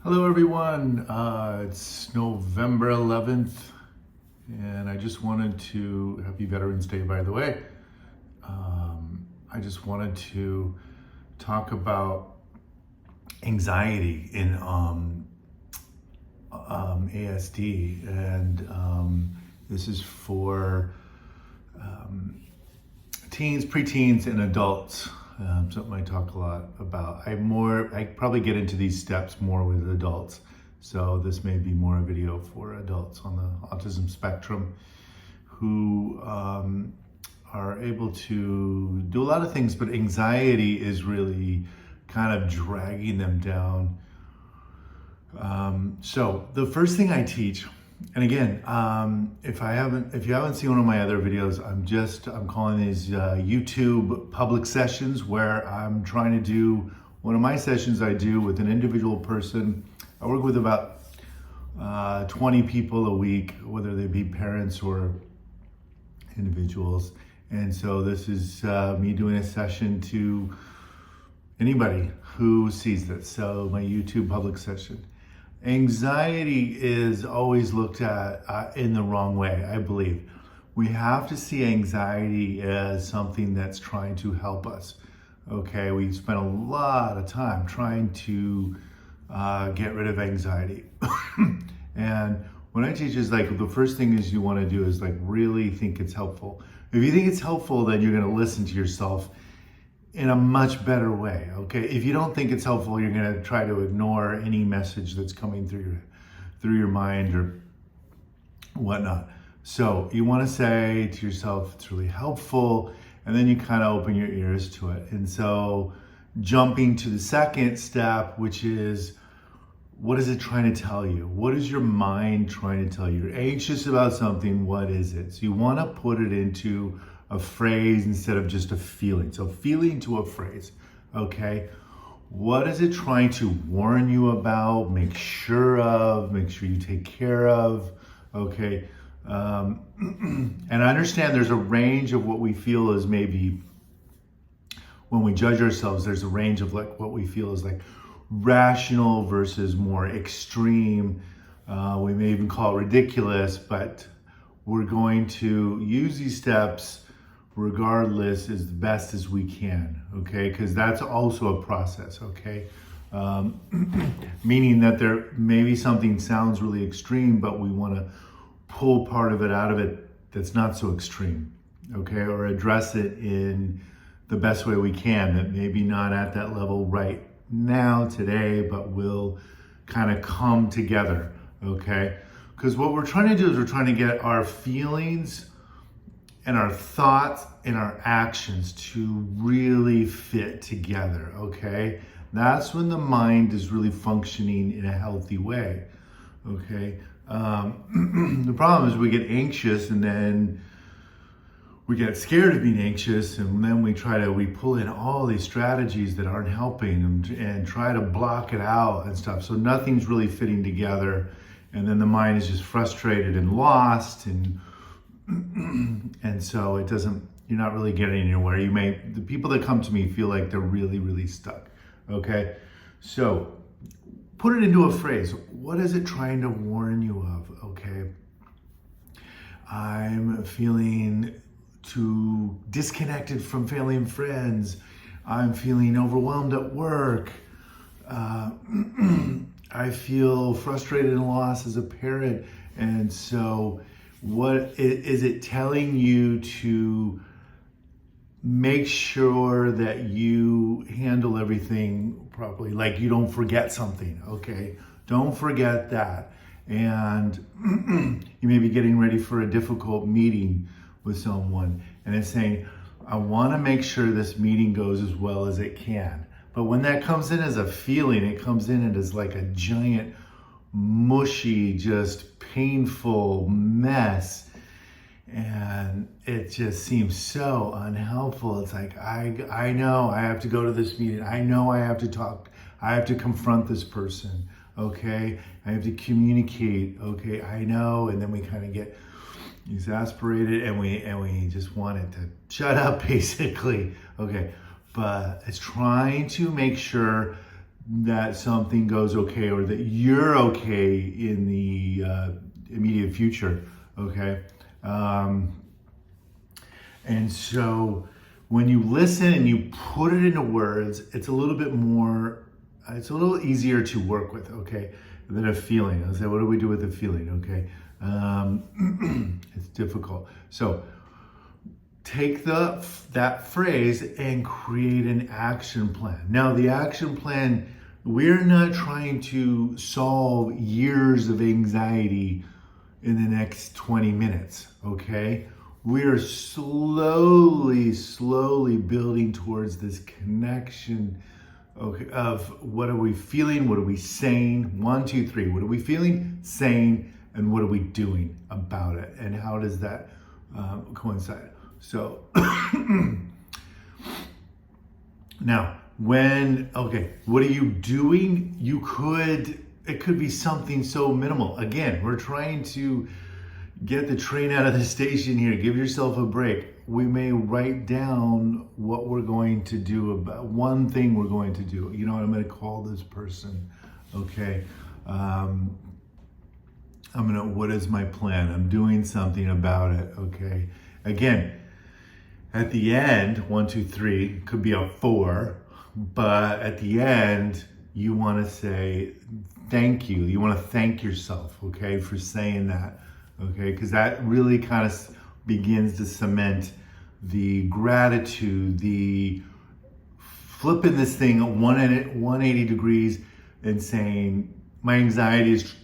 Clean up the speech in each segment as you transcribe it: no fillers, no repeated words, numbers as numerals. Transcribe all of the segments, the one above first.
Hello everyone, it's November 11th and I just wanted to, happy Veterans Day by the way. I just wanted to talk about anxiety in ASD, and this is for teens, preteens, and adults. Something I talk a lot about. I probably get into these steps more with adults. So this may be more a video for adults on the autism spectrum who are able to do a lot of things, but anxiety is really kind of dragging them down. So the first thing I teach, and again, if you haven't seen one of my other videos, I'm calling these YouTube public sessions, where I'm trying to do one of my sessions I do with an individual person. I work with about 20 people a week, whether they be parents or individuals. And so this is me doing a session to anybody who sees this. So my YouTube public session. Anxiety is always looked at in the wrong way, I believe. We have to see anxiety as something that's trying to help us. Okay, we spend a lot of time trying to get rid of anxiety. And what I teach is, like, the first thing is you want to do is like really think it's helpful. If you think it's helpful, then you're going to listen to yourself in a much better way, okay? If you don't think it's helpful, you're gonna try to ignore any message that's coming through your mind or whatnot. So you wanna say to yourself, it's really helpful, and then you kind of open your ears to it. And so jumping to the second step, which is, what is it trying to tell you? What is your mind trying to tell you? You're anxious about something, what is it? So you wanna put it into a phrase instead of just a feeling. So feeling to a phrase, okay? What is it trying to warn you about, make sure you take care of, okay? And I understand there's a range of what we feel is, maybe when we judge ourselves, there's a range of like what we feel is like rational versus more extreme. We may even call it ridiculous, but we're going to use these steps regardless as best as we can, okay? Because that's also a process, okay? Meaning that there maybe something sounds really extreme, but we want to pull part of it out of it that's not so extreme, okay? Or address it in the best way we can, that maybe not at that level right now, today, but will kind of come together, okay? Because what we're trying to do is we're trying to get our feelings and our thoughts and our actions to really fit together, okay? That's when the mind is really functioning in a healthy way, okay? The problem is we get anxious, and then we get scared of being anxious, and then we pull in all these strategies that aren't helping, and try to block it out and stuff. So nothing's really fitting together, and then the mind is just frustrated and lost, and so you're not really getting anywhere. The people that come to me feel like they're really, really stuck, okay? So put it into a phrase. What is it trying to warn you of, okay? I'm feeling too disconnected from family and friends. I'm feeling overwhelmed at work. I feel frustrated and lost as a parent. And so what is it telling you to make sure that you handle everything properly? Like, you don't forget something, okay? Don't forget that. And you may be getting ready for a difficult meeting with someone, and it's saying, I want to make sure this meeting goes as well as it can. But when that comes in as a feeling, it comes in as like a giant, mushy, just painful mess, and it just seems so unhelpful. It's like, I know I have to go to this meeting. I know I have to talk. I have to confront this person, okay? I have to communicate, okay? I know. And then we kind of get exasperated, and we just want it to shut up, basically, okay? But it's trying to make sure that something goes okay or that you're okay in the immediate future, okay? And so when you listen and you put it into words, it's a little bit more, it's a little easier to work with, okay, than a feeling. I say, what do we do with a feeling, okay? It's difficult. So take that phrase and create an action plan. Now, the action plan, we're not trying to solve years of anxiety in the next 20 minutes, okay? We're slowly building towards this connection, okay, of what are we feeling, what are we saying, 1, 2, 3, what are we feeling, saying, and what are we doing about it, and how does that coincide? So, now, what are you doing? It could be something so minimal. Again, we're trying to get the train out of the station here. Give yourself a break. We may write down what we're going to do about one thing we're going to do. You know what, I'm going to call this person, okay? What is my plan? I'm doing something about it, okay? Again, at the end, 1, 2, 3, could be a 4, but at the end, you want to say thank you. You want to thank yourself, okay, for saying that, okay? Because that really kind of begins to cement the gratitude, the flipping this thing 180 degrees and saying, my anxiety is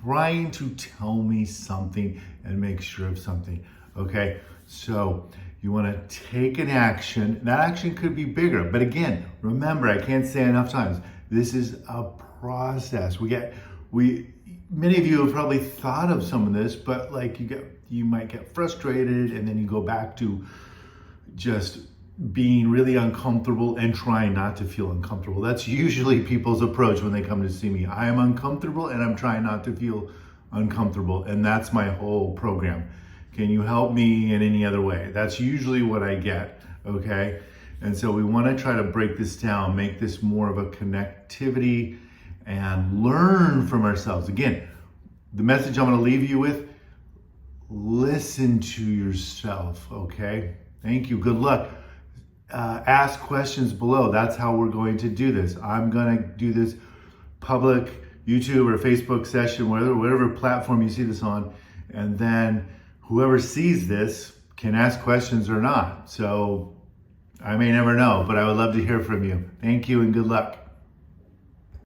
trying to tell me something and make sure of something, okay? So you want to take an action. That action could be bigger, but again, remember, I can't say enough times, this is a process. Many of you have probably thought of some of this, but like you might get frustrated and then you go back to just being really uncomfortable and trying not to feel uncomfortable. That's usually people's approach when they come to see me. I am uncomfortable and I'm trying not to feel uncomfortable, and that's my whole program. Can you help me in any other way? That's usually what I get, okay? And so we want to try to break this down, make this more of a connectivity and learn from ourselves. Again, the message I'm going to leave you with, listen to yourself, okay? Thank you. Good luck. Ask questions below. That's how we're going to do this. I'm going to do this public YouTube or Facebook session, whatever platform you see this on, and then whoever sees this can ask questions or not. So I may never know, but I would love to hear from you. Thank you and good luck.